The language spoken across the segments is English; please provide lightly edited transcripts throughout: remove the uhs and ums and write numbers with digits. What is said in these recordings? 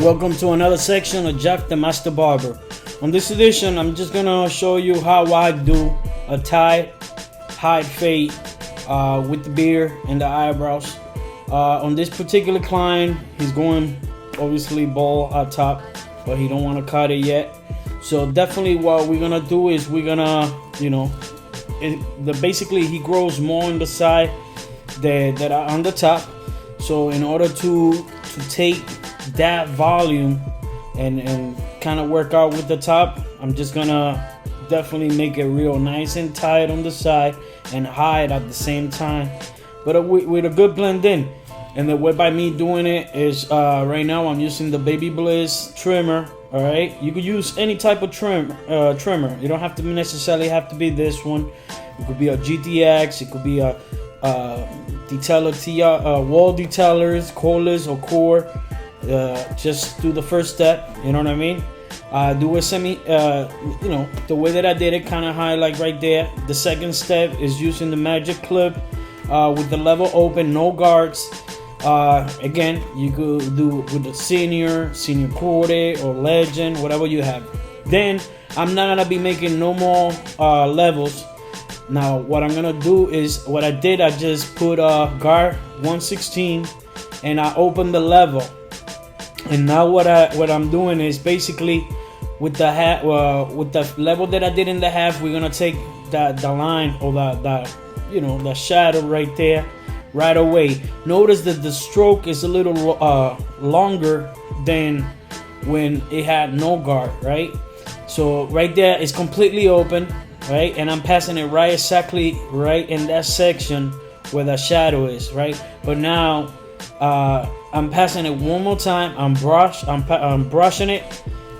welcome to another section of Jack the Master Barber. On this edition, I'm just gonna show you how I do a tie hide fade with the beard and the eyebrows. On this particular client, he's going obviously bald at top, but he don't want to cut it yet. So definitely what we're gonna do is we're gonna, basically he grows more on the side that are on the top. So in order to take that volume and kind of work out with the top, I'm just gonna definitely make it real nice and tight on the side and hide at the same time, but with a good blend in. And the way by me doing it is right now I'm using the Baby Bliss trimmer. All right, you could use any type of trimmer. You don't have to necessarily have to be this one. It could be a GTX, it could be a detailer, wall detailers, cordless or core. Just do the first step, you know what I mean? Do a semi, the way that I did it, kind of highlight right there. The second step is using the magic clip with the level open, no guards. Again, you could do with the senior quarter or legend, whatever you have. Then I'm not gonna be making no more levels. Now what I'm gonna do is what I did, I just put a guard 1/16 and I open the level. And now what I'm doing is basically with the level that I did in the half, we're gonna take the line or the shadow right there right away. Notice that the stroke is a little longer than when it had no guard, right? So right there it's completely open, right? And I'm passing it right exactly right in that section where the shadow is, right? But now I'm passing it one more time. I'm brushing it.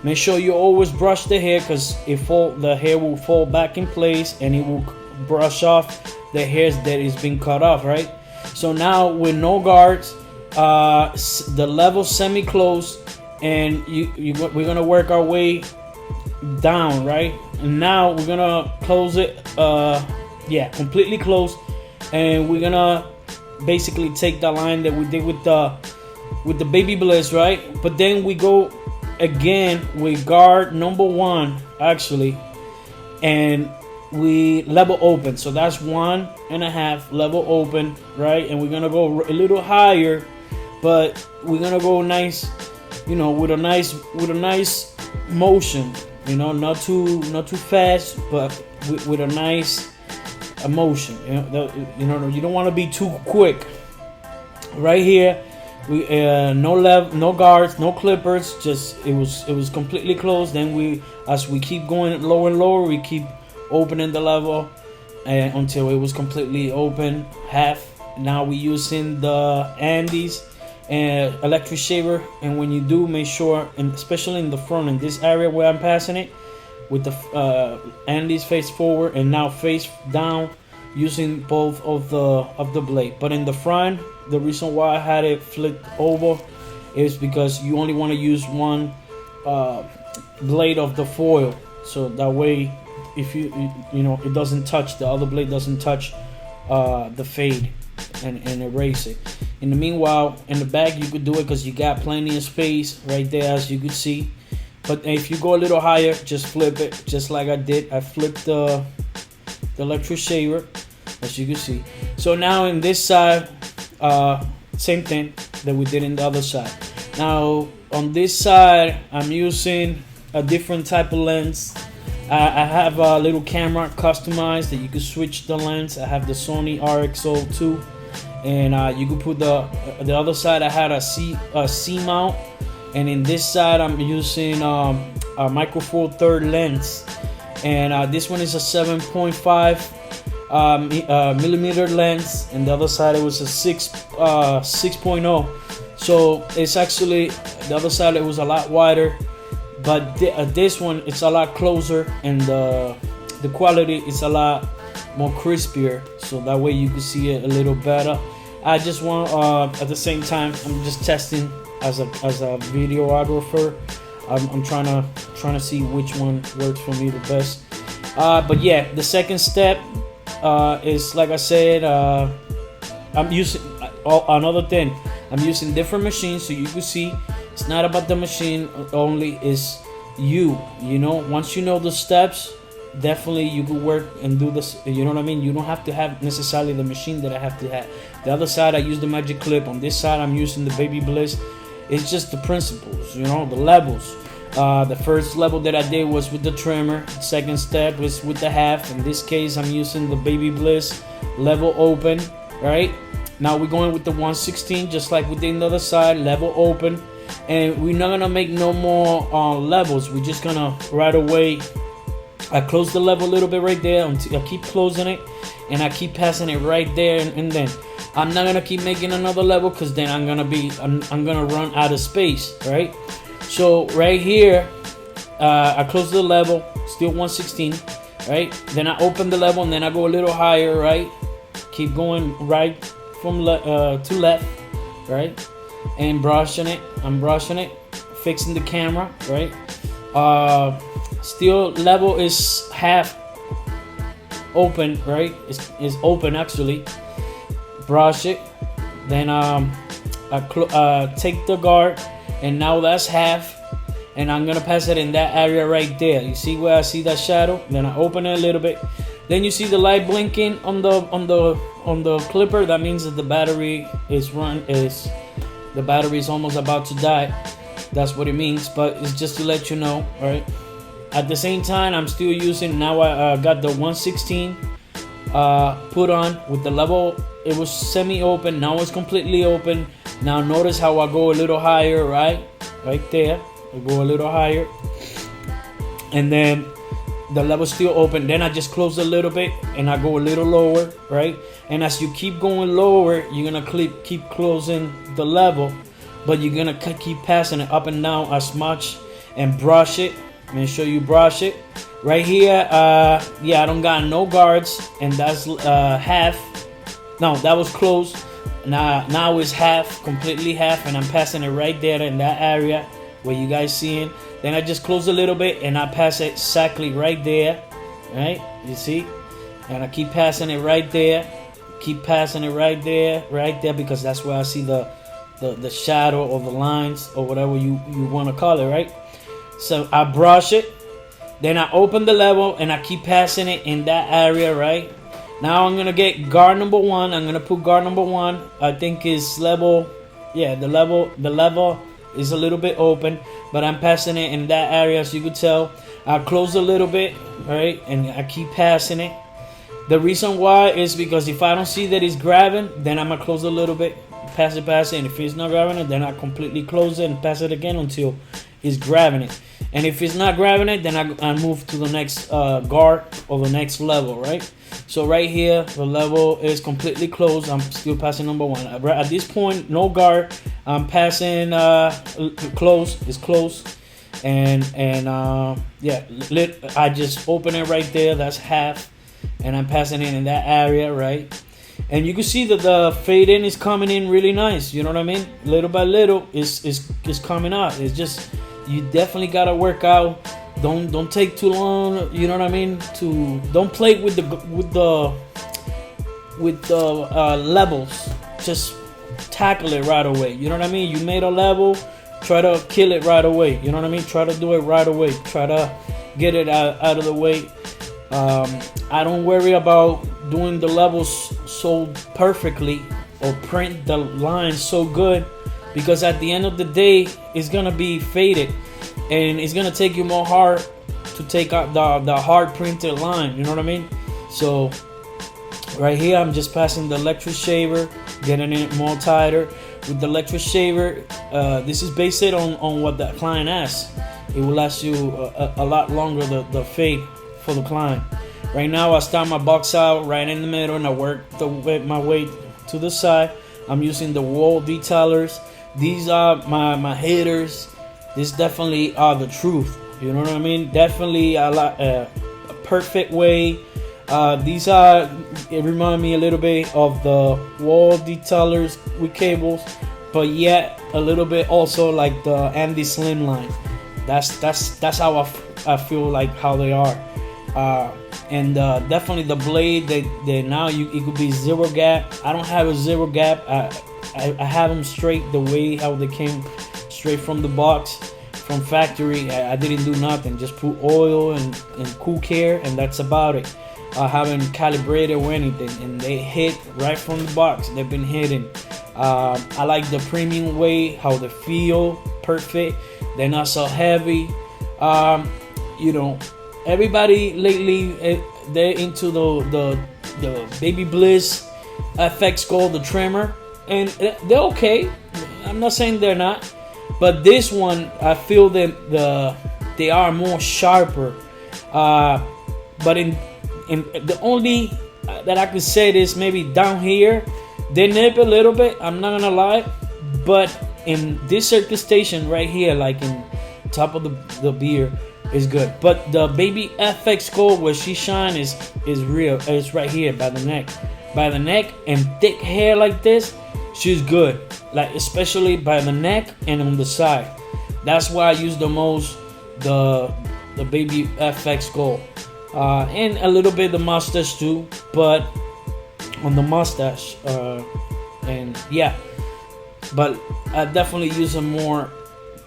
Make sure you always brush the hair, because the hair will fall back in place and it will brush off the hairs that is being cut off, right? So now with no guards, the level semi-closed, and we're gonna work our way down, right? And now we're gonna close it, completely closed, and we're gonna basically take the line that we did with the Baby Bliss, right? But then we go again with guard number 1 actually, and we level open. So that's 1.5 level open, right? And we're gonna go a little higher, but we're gonna go nice, with a nice motion, not too fast, but with a nice emotion. You don't want to be too quick. Right here, we no guards, no clippers. Just it was completely closed. Then as we keep going lower and lower, we keep opening the level until it was completely open half. Now we're using the Andes and electric shaver, and when you do, make sure, and especially in the front, in this area where I'm passing it, with the Andes face forward and now face down, using both of the blade. But in the front, the reason why I had it flipped over is because you only want to use one blade of the foil, so that way if it doesn't touch, the other blade doesn't touch the fade and erase it. In the meanwhile, in the back you could do it because you got plenty of space right there, as you could see. But if you go a little higher, just flip it, just like I did. I flipped the electric shaver, as you can see. So now in this side, same thing that we did in the other side. Now on this side, I'm using a different type of lens. I have a little camera customized that you can switch the lens. I have the Sony RX02, and you can put the other side. I had a C mount, and in this side I'm using a Micro Four Third lens, and this one is a 7.5 millimeter lens, and the other side it was a 6.0. So it's actually, the other side it was a lot wider, but this one it's a lot closer, and the quality is a lot more crispier, so that way you can see it a little better. I just want at the same time, I'm just testing as a videographer. I'm trying to see which one works for me the best. But yeah, the second step is, like I said, I'm using another thing. I'm using different machines, so you can see. It's not about the machine only, it's you know. Once you know the steps, definitely you could work and do this, you know what I mean. You don't have to have necessarily the machine that I have to have. The other side I use the magic clip, on this side I'm using the baby bliss. It's just the principles, you know, the levels. The first level that I did was with the trimmer. Second step was with the half. In this case I'm using the baby bliss level open. Right now we're going with the 116, just like we did on the other side, level open. And we're not gonna make no more levels. We're just gonna right away, I close the level a little bit right there until I keep closing it, and I keep passing it right there, and then I'm not gonna keep making another level, because then I'm gonna run out of space, right? So right here, I close the level, still 116, right? Then I open the level, and then I go a little higher, right? Keep going right from to left, right? And brushing it, I'm brushing it, fixing the camera, right? Still level is half open, right? It's open actually. Brush it, then I take the guard, and now that's half, and I'm gonna pass it in that area right there. You see where I see that shadow? Then I open it a little bit. Then you see the light blinking on the clipper. That means that the battery is the battery is almost about to die. That's what it means, but it's just to let you know, all right? At the same time, I'm still using, now I got the 116 put on with the level. It was semi-open, now it's completely open. Now notice how I go a little higher, right there. I go a little higher, and then the level's still open. Then I just close a little bit, and I go a little lower, right? And as you keep going lower, you're gonna keep closing the level, but you're gonna keep passing it up and down as much, and brush it. I'm gonna show you brush it right here. Yeah, I don't got no guards, and that's half. No, that was closed. Now it's half, completely half, and I'm passing it right there in that area where you guys seeing. Then I just close a little bit, and I pass it exactly right there, right? You see, and I keep passing it right there, keep passing it right there, because that's where I see the shadow or the lines or whatever you want to call it, right? So I brush it, then I open the level, and I keep passing it in that area, right? Now I'm gonna get guard number 1. I'm gonna put guard number 1. I think is level, yeah, the level is a little bit open, but I'm passing it in that area, as you could tell. I close a little bit, right, and I keep passing it. The reason why is because if I don't see that it's grabbing, then I'm gonna close a little bit, pass it, and if it's not grabbing it, then I completely close it and pass it again until it's grabbing it. And if it's not grabbing it, then I move to the next guard or the next level, right? So right here, the level is completely closed. I'm still passing number 1. At this point, no guard. I'm passing close. It's closed, and yeah, I just open it right there. That's half, and I'm passing it in that area, right? And you can see that the fade in is coming in really nice. You know what I mean? Little by little, it's coming out. It's just, you definitely gotta work out. Don't take too long. You know what I mean? Don't play with the levels. Just tackle it right away. You know what I mean? You made a level, try to kill it right away. You know what I mean? Try to do it right away. Try to get it out of the way. I don't worry about doing the levels so perfectly or print the lines so good, because at the end of the day, it's gonna be faded, and it's gonna take you more hard to take out the hard printed line. You know what I mean? So right here, I'm just passing the electric shaver, getting it more tighter. With the electric shaver, this is based on what the client asks. It will last you a lot longer, the fade for the client. Right now, I start my box out right in the middle, and I work my way to the side. I'm using the wall detailers. These are my haters. These definitely are the truth. You know what I mean? Definitely a perfect way. It remind me a little bit of the wall detailers with cables, but yet a little bit also like the Andy Slimline. That's how I feel like how they are. And definitely the blade, they now it could be zero gap. I don't have a zero gap. I have them straight the way how they came straight from the box, from factory. I didn't do nothing, just put oil and cool care, and that's about it. I haven't calibrated or anything, and they hit right from the box. They've been hitting. I like the premium way, how they feel, perfect. They're not so heavy. You know, everybody lately, they're into the Baby Bliss FX Gold, the trimmer, and they're okay. I'm not saying they're not, but this one, I feel that they are more sharper. But in the only that I can say this, maybe down here they nip a little bit, I'm not gonna lie, but in this circumcision right here, like in top of the beard, is good. But the Baby FX Gold, where she shine, is real. It's right here by the neck, and thick hair like this, she's good, like especially by the neck and on the side. That's why I use the most the Baby FX Gold, and a little bit the mustache too, but on the mustache, and yeah, but I definitely use her more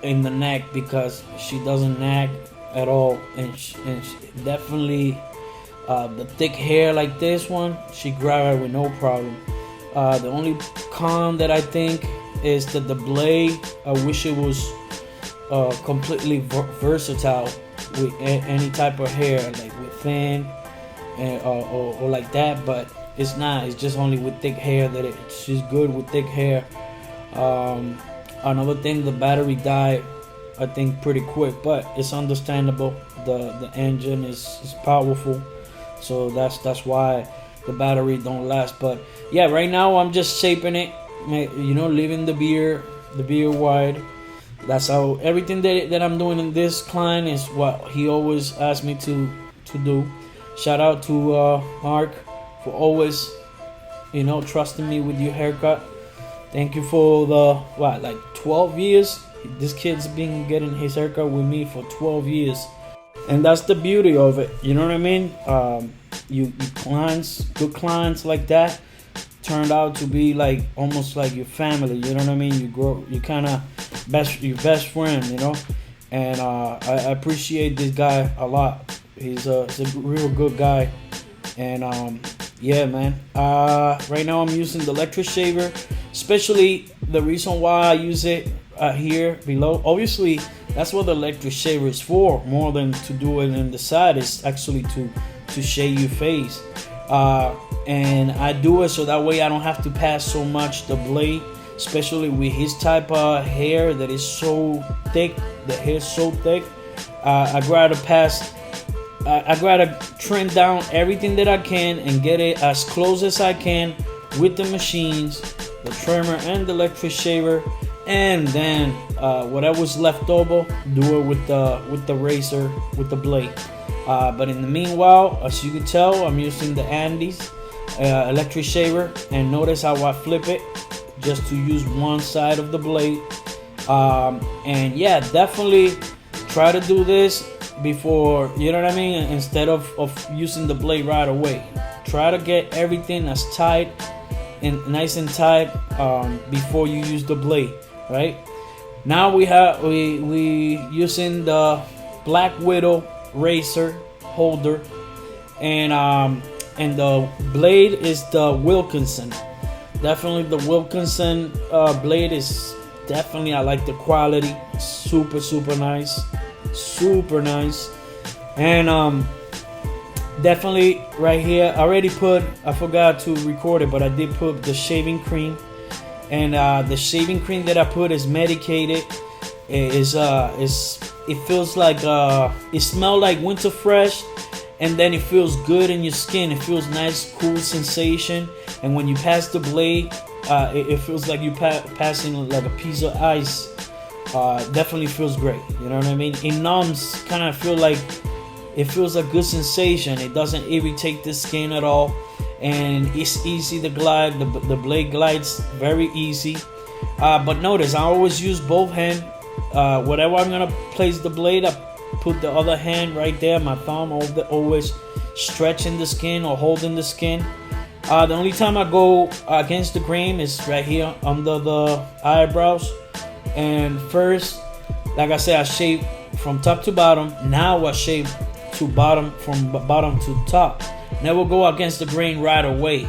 in the neck because she doesn't nag at all, and she definitely the thick hair like this one, she grab it with no problem. The only con that I think is that the blade, I wish it was completely versatile with any type of hair, like with thin or like that, but it's not. It's just only with thick hair that she's good with thick hair. Another thing, the battery died, I think, pretty quick, but it's understandable. The engine is powerful, so that's why the battery don't last. But yeah, right now I'm just shaping it, you know, leaving the beard wide. That's how everything that I'm doing in this client is what he always asks me to do. Shout out to Mark for always, you know, trusting me with your haircut. Thank you for the like 12 years. This kid's been getting his haircut with me for 12 years, and that's the beauty of it. You know what I mean? You clients, good clients like that, turned out to be like almost like your family. You know what I mean? You kind of your best friend. You know, and I appreciate this guy a lot. He's a real good guy, and yeah, man. Right now I'm using the electric shaver, especially the reason why I use it here below. Obviously, that's what the electric shaver is for, more than to do it in the side. It's actually to shave your face, and I do it so that way I don't have to pass so much the blade, especially with his type of hair that is so thick. The hair is so thick. I gotta trim down everything that I can and get it as close as I can with the machines, the trimmer and the electric shaver, and then whatever's left over, do it with the razor, with the blade. But in the meanwhile, as you can tell, I'm using the Andes electric shaver, and notice how I flip it just to use one side of the blade. And yeah, definitely try to do this before, you know what I mean, instead of using the blade right away. Try to get everything as tight and nice and tight before you use the blade. Right now we using the Black Widow razor holder, and the blade is the Wilkinson. Definitely the Wilkinson blade is definitely, I like the quality. Super nice, super nice. And definitely right here, I already put, I forgot to record it, but I did put the shaving cream. And the shaving cream that I put is medicated. It feels like it smells like winter fresh, and then it feels good in your skin. It feels nice, cool sensation. And when you pass the blade, it feels like you passing like a piece of ice. Definitely feels great. You know what I mean? It numbs, kind of feel like it feels a good sensation. It doesn't irritate the skin at all. And it's easy to glide. The blade glides very easy. But notice, I always use both hands. Whatever I'm gonna place the blade, I put the other hand right there, my thumb, always stretching the skin or holding the skin. The only time I go against the grain is right here under the eyebrows. And first, like I said, I shave from top to bottom. Now I shave to bottom, from bottom to top. Never go against the grain right away,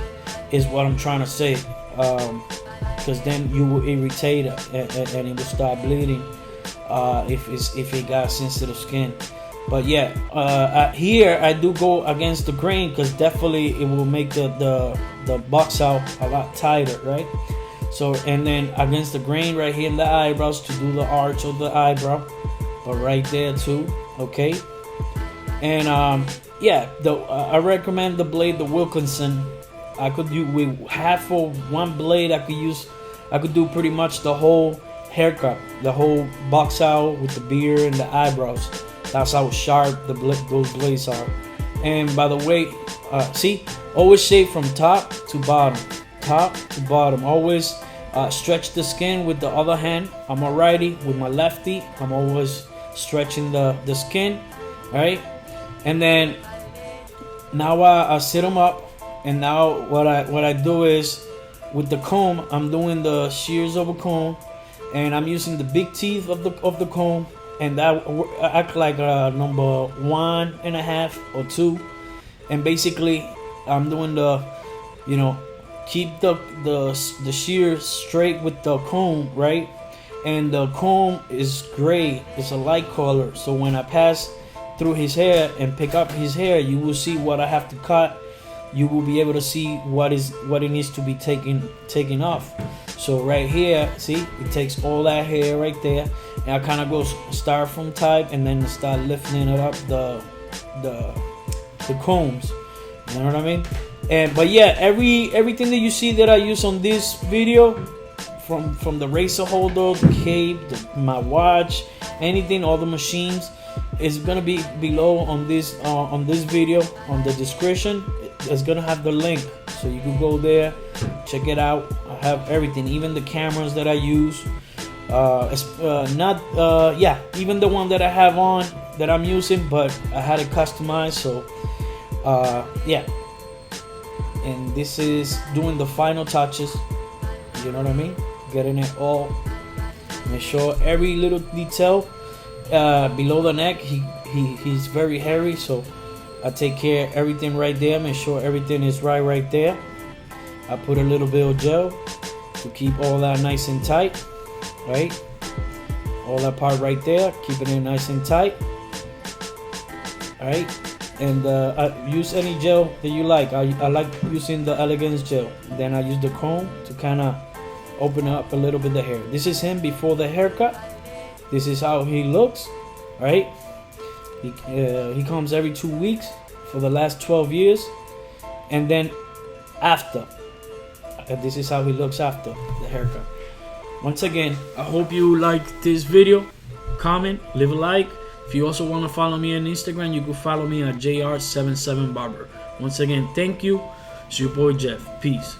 is what I'm trying to say. Because then you will irritate and it will start bleeding if it got sensitive skin. But yeah, here I do go against the grain, because definitely it will make the box out a lot tighter, right? So, and then against the grain right here in the eyebrows to do the arch of the eyebrow, but right there too, okay? And yeah, I recommend the blade, the Wilkinson. I could do with half of one blade. I could do pretty much the whole haircut, the whole box out with the beard and the eyebrows. That's how sharp those blades are. And by the way, see, always shave from top to bottom, top to bottom. Always stretch the skin with the other hand. I'm a righty. With my lefty, I'm always stretching the skin, right? And then now I sit them up. And now what I do is, with the comb, I'm doing the shears of a comb, and I'm using the big teeth of the comb, and that act like a number 1.5 or 2. And basically, I'm doing the, you know, keep the shears straight with the comb, right? And the comb is gray. It's a light color. So when I pass through his hair and pick up his hair, you will see what I have to cut. You will be able to see what it needs to be taken off. So right here, see, it takes all that hair right there, and I kind of go start from top and then start lifting it up the combs. You know what I mean? And but yeah, everything that you see that I use on this video, from the razor holder, the cape, my watch, anything, all the machines, is gonna be below on this video, on the description. It's gonna have the link, so you can go there, check it out. I have everything, even the cameras that I use. Even the one that I have on that I'm using, but I had it customized. So yeah, and this is doing the final touches. You know what I mean? Getting it all. Make sure every little detail below the neck. He's very hairy, so I take care of everything right there. Make sure everything is right there. I put a little bit of gel to keep all that nice and tight, right? All that part right there, keeping it nice and tight. All right, and I use any gel that you like. I like using the Elegance gel. Then I use the comb to kind of open up a little bit the hair. This is him before the haircut. This is how he looks, right? He comes every 2 weeks for the last 12 years. And then after, this is how he looks after the haircut. Once again, I hope you liked this video. Comment, leave a like. If you also want to follow me on Instagram, you can follow me at JR77Barber. Once again, thank you. It's your boy Jeff. Peace.